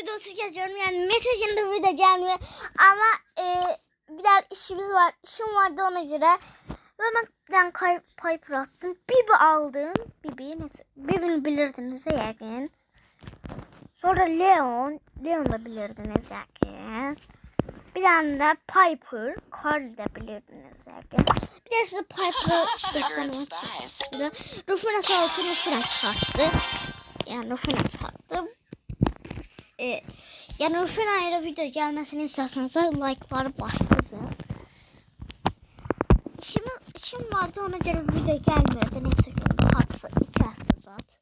videosu yazıyorum. Yani mesajında video gelmiyor. Ama bir daha işimiz var. İşim vardı ona göre. Ve ben Piper astım. Bibi aldım. Bibi'ni bilirdiniz yani. Sonra Leon da bilirdiniz yani. Bir tane de Piper, Carl da bilirdiniz yani. Bir de size Piper'ı göstermek istiyorum. Rufina sağ olsun Rufina çıkarttı. Yani Rufina çıkarttı. Yani Rufina ile video gelmesini isterseniz like'ları bastırın. İşim vardı ona göre video gelmiyordu. Neyse hatta 2 hafta zaten.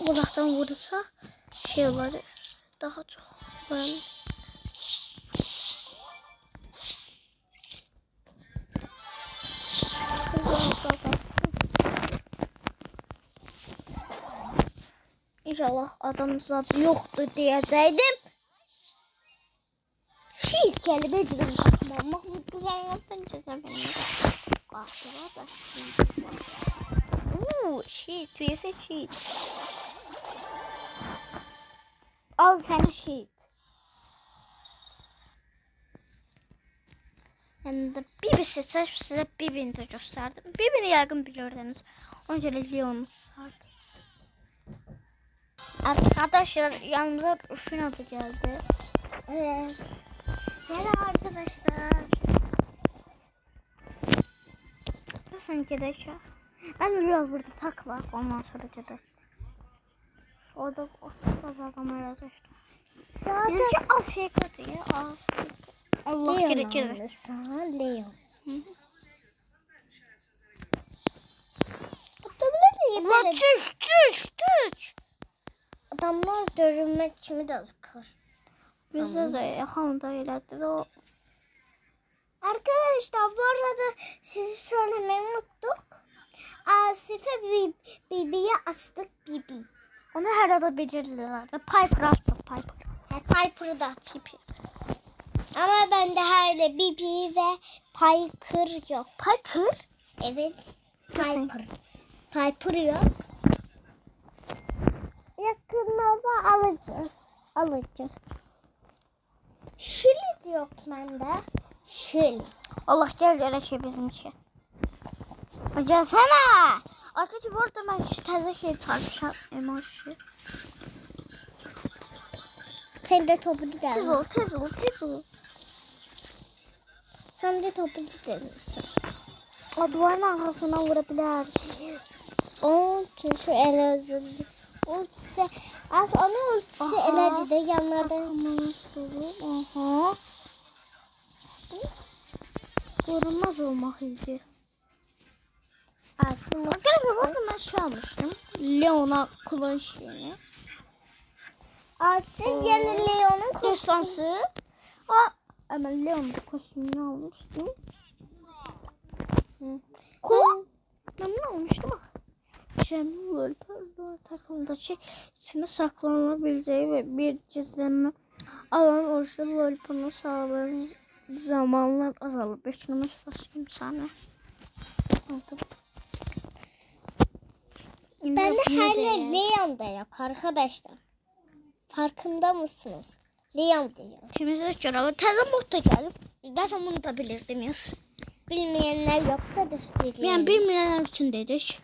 Uzaktan vurursa şeyleri daha çok böyle. İnşallah adam zat yoktu diyeceydim. Şiit kelime bizim takıma. Mahmutlular yaptın cezaevine. Kahtılar da şiit var. Şiit. Üyesi şiit. Al sana şiit. Yani de Bibi seçer size Bibi'ni de gösterdim. Bibi'ni yaygın bilirdiniz. Ona göre Leon'u sardı. Arkadaşlar yanımıza Rufina da geldi. Evet. Merhaba arkadaşlar. Nasılsın arkadaşlar? Ben biliyorum burada tak var. Ondan sonra arkadaşlar. Orada o sıkı adam arkadaşlar. Sadece Afrika diye. Allah gerekir. Sana Leon. Allah tüş. Adamlar dövülmek kimi de sıkır. Bizde de yakında ileride o. Arkadaşlar bu arada sizi söylemeyi unuttuk. Asif'e Bibi'ye astık Bibi. Onu her arada belirliyorlar. Piper atsa Piper. Piper'ı da atayım. Ama bende hala Bibi ve Piper yok. Piper? Evet. Piper yok. Yakında alacağız. Şili yok bende. Şili. Allah gel şey bizim için. Gelsene. Arkadaşlar bu arada ben şu taze şey tartışan emoji. Sen de topu gider. Tez ol. Sen de topu gidersin. O duvarın arkasına vurabilir. Onun için şu ele özürlü. Ultisi. Onun ultisi eledi de yanlardan. Aha. Görünmez olmak iyice. Aslında Arkadaşlar ben şey almıştım. Leon'a kullan şeyini. Asif yani Leon'un Kostansı. Hemen Leon'un kostümünü almıştım. Ben ne almıştım bak. Cemil böyle takımdaki içine saklanabileceği ve bir cizlenme alan oluşu lollipop'un sağladığı zamanlar azalır. Beklemek başlayayım sana. Aldım. Ben de hala Leon da yok arkadaşlar. Farkında mısınız? Leon diyor. Temizlik görevi tezim muhta gelip desem bunu da bilirdiniz. Bilmeyenler yoksa göstereyim. Yani bilmeyenler için dedik.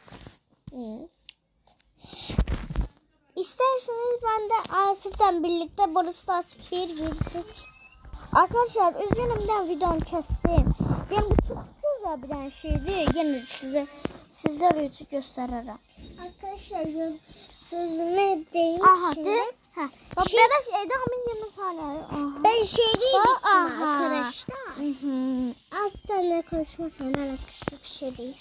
İsterseniz ben de Asif'ten birlikte burası da 1.3. Arkadaşlar üzgünümden videomu kestim. Yani bu çok güzel bir şeydi. Yine sizler için gösteririm. Arkadaşlar sözüme değil. Aha şimdi. de. Bak ben evde ama 20 saniye. Ben şey diyecektim arkadaşlar. Hı. Aslında konuşma sana alakası bir şey değil.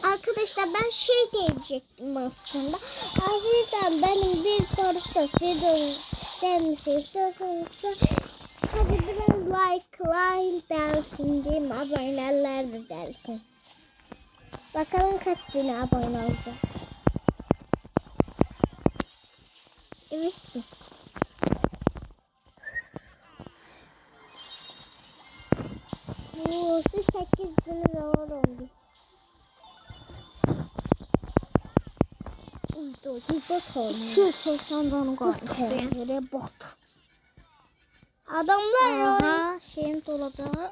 Arkadaşlar ben şey diyecektim aslında. Asif'ten benim bir Barustas videomu gelmesi istiyorsanız hadi biraz like dersin değil mi? Aboneler de dersin. Bakalım kaç bin abone olacak. Evet. Siz 8'siniz olur oldu. Bot olmuyor. 280 canı qaldı. Böyle bot. Adamlar oyun. Aha, şeyim dolacaq.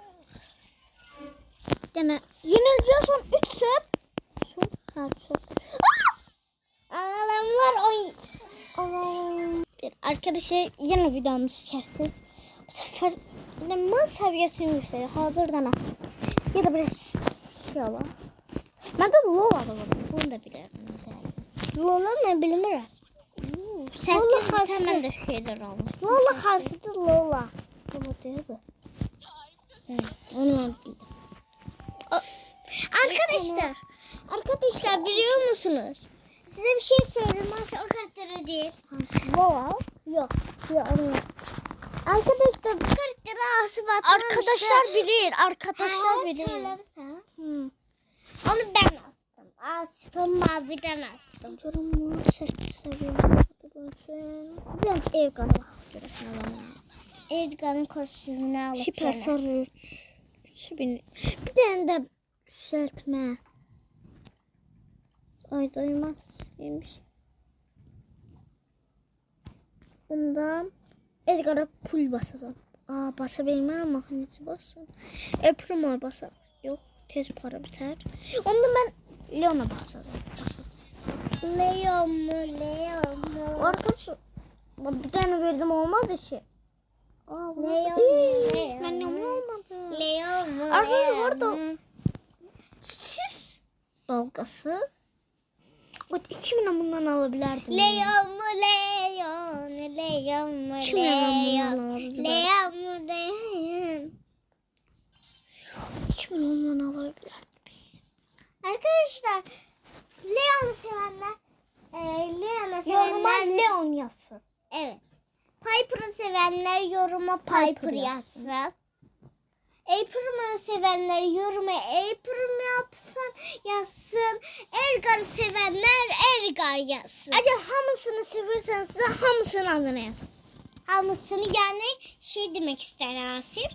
Yenə yeniləcəksən 3 söp. Söp. Adamlar oyun. Bir arkadaşlar yine videomuzu kestik. Bu sefer mal seviyesini yükseldi. Hazırdan at. Ya da biraz şey ola. Ben de Lola da var. Bunu da bilirim. Lola ne bilmiyorum. Sen Lola hemen de şeyler almış. Lola kastı Lola. Lola değil mi? Evet, onu bildim. Arkadaşlar biliyor musunuz? Size bir şey söyleyeyim. Aslında o karakteri değil. Lola. Yok. Onu. Arkadaşlar bu karakteri Asif atmıştı. Arkadaşlar bilir. Arkadaşlar bilir. Söylemesen. Hı. Onu ben astım. Asif'i maviden astım. Durumu seviyorum. Ben ev kanalı. Edgar'ın kostümünü alıp Hiper sarı 3000. Bir tane de düzeltme. Ay doymaz istemiş. Bundan Edgar'a pul basacağım. Basa bilmem makinesi basın. Primo basar. Yok tez para biter. Onda ben Leon'a basacağım. Leon mu? Arkadaşlar bir tane verdim olmadı ki. Leon. Ben ne olmadı. Leon mu? Arkadaşlar orada süs dalgası. O 2000'e bundan alabilirdim. Leon mu? 2000'e bundan alabilirdim. Leon mu? Leon. 2000'e bundan alabilirdim. Arkadaşlar Leon'u sevenler Yoruma Leon yazsın. Evet. Piper'ı sevenler yoruma Piper yazsın. April'ı sevenler yoruma April yazsın. Edgar'ı sevenler Edgar yazsın. Eğer hamısını sevirseniz size hamısının adını yazın. Hamısını yani şey demek ister Asif.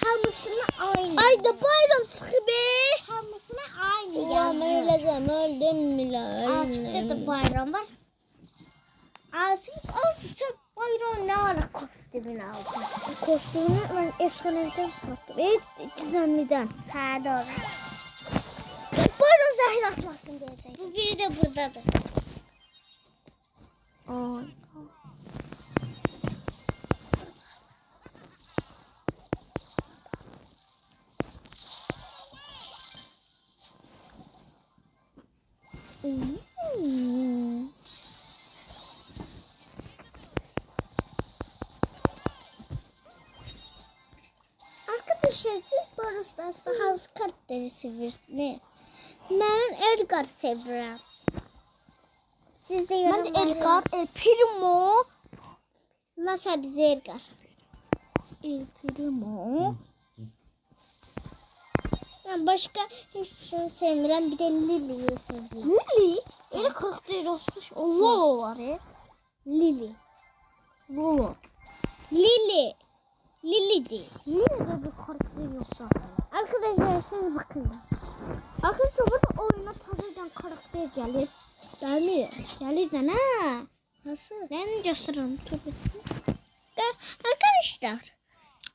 Hamısını aynı. Ayda bayram çıkı be. Hamısını aynı Ulan yazın. öleceğim öldüm mi la? Asif'te de bayram var. Asif sen bayram ne ara kostümünü aldın? Kostümünü ben efsaneviden sattım. Evet gizemliden. Ha doğru. Bayram zehir atmasın diyecek. Bu biri de buradadır. Ay. Arkadaşlar siz Barus'ta hangi kartları sevirsiniz? Ben Edgar seviyorum. Siz de Ben yorumlara de Edgar, El Primo. Ben sadece Edgar. El Primo. Ben başka hiçbir şey sevmiyorum. Bir de Lily'yi seviyorum. Lily. Öyle kırık değil olsun. Lolo var ya. Lily. Lolo. Lily. Lily değil. Lily de bir kırık değil yoksa. Arkadaşlar siz bakın. Arkadaşlar burada oyuna tazadan karakter gelir. Gelmiyor. Gelir de ne? Nasıl? Ben gösteririm. Arkadaşlar.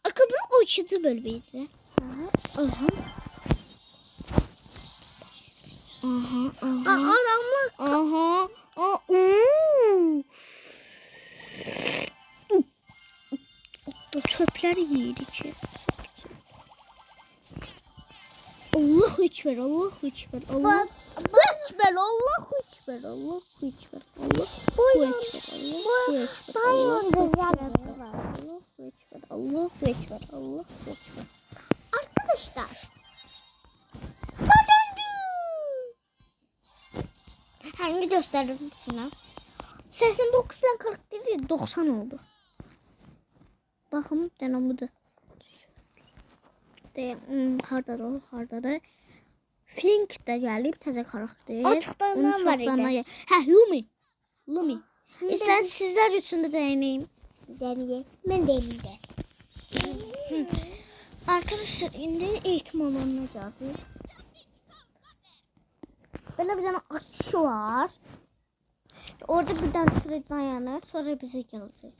Arkadaşlar o ikinci bölümüydü. Aha. Adamlar. Aha. Çöpler yedik. Allahu ekber, Allahu ekber, Allahu ekber, Allahu ekber, Allahu ekber, Allahu ekber, Allahu ekber, Allahu ekber, Allahu ekber, Allahu ekber. Arkadaşlar. Hangi gösterdim sana? 89'dan 40 değil 90 oldu. Bakın denemudu. De harda. Flink de gelip təzə karakter. Açıqlanan var idi. Lumi. İstən sizlər üçün də deneyim. Deniye. Ben deneyim. Arkadaşlar indi eğitim alanına geldi. Böyle bir tane açı var. Orada bir tane süre dayanır. Sonra bize gelecek.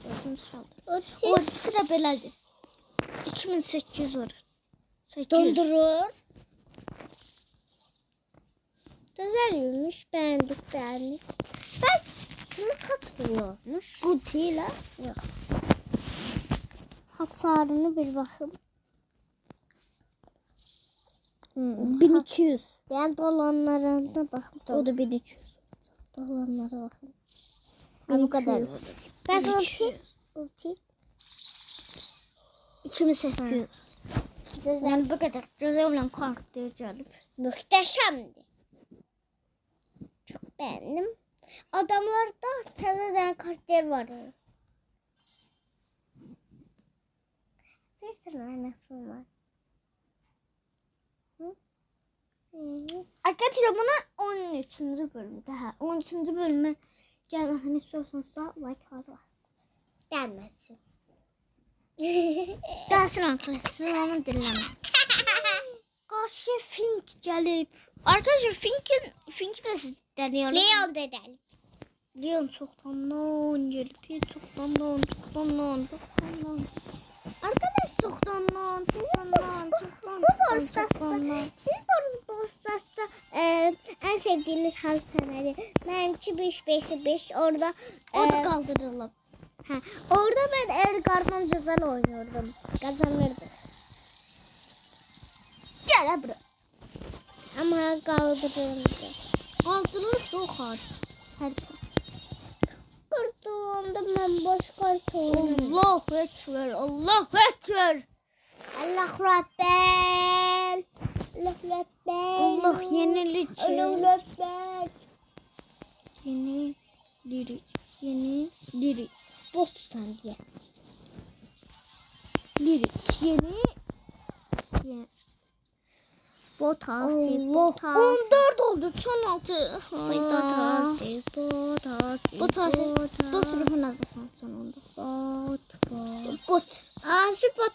Dördüncü sırada. O sıra belədir. 2800 olur. 800. Dondurur. Güzelmiş. Beğendik. Ben şunu kaç vuruyormuş? Bu değil ha. Yok. Hasarını bir bakın. 1200. Yani dolanlarına bakın. O da 1300. Dolanlara bakın. Ha, bu kadar. Ben sonra ulti. 2800. Güzel. Yani bu kadar güzel olan karakter gelip. Muhteşemdi. Çok beğendim. Adamlarda tanıdan karakter var. Bir tane nasıl var? Arkadaşlar buna 13. bölümde. 13. bölüme gelmesini istiyorsanız like atın. Gelmesin. Gelsin arkadaşlar onu dinleme. Karşı Fink gelip. Arkadaşlar Fink'i de siz deniyoruz. Leon dedelim. Leon çoktandan gelip. Çoktandan. Arkadaşlar Çoktandan. bu postasta en sevdiğiniz harita nedir? Benimki 5-5-5 orada Orada kaldıralım. orada ben Ergar'dan güzel oynuyordum. Kazanırdım. Gel buraya. Ama kaldırıldı. Kaldırılıp dokar. Harita. Kurtulandım ben boş kart oynadım. Allahu Ekber. Allahu Ekber. Allah Ekber. Allah Ekber. Allah yenilik. Allah Ekber. Yeni. Bot tutan diye. Yeni. Botası. Allah. 14 oldu. Son 6. Botası. Bu sınıfın adı sonunda. Bot. Spot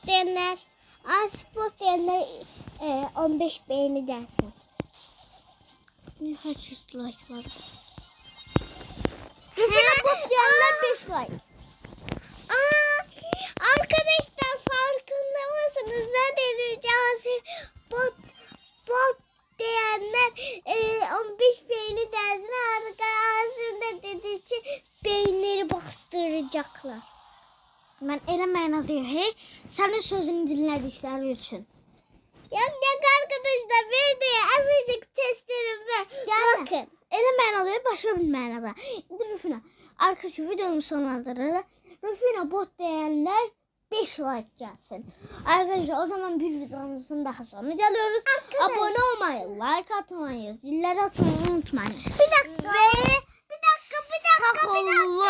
diyenler 15 beğeni gelsin. Her şey like var. Mesela bot diyenler 5 like. Arkadaşlar farkında mısınız? Ben edeceğim bot diyenler 15 beğeni dersin arkadaşlar dediği için beğenileri bastıracaklar. Ben eləməyin diyor. Hey, senin sözünü dinledikler üçün. Yok arkadaşlar bir de azıcık testlerim var. Bakın. Eləməyin oluyor, başka bilməyin adı. İndi Rufina. Arkadaşlar videomu sonlandırır. Rufina bot diyenler 5 like gelsin. Arkadaşlar o zaman bir videomuzun daha sonuna geliyoruz. Abone olmayı, like atmayı, zilleri atmayı unutmayın. Bir dakika. Sağ olun.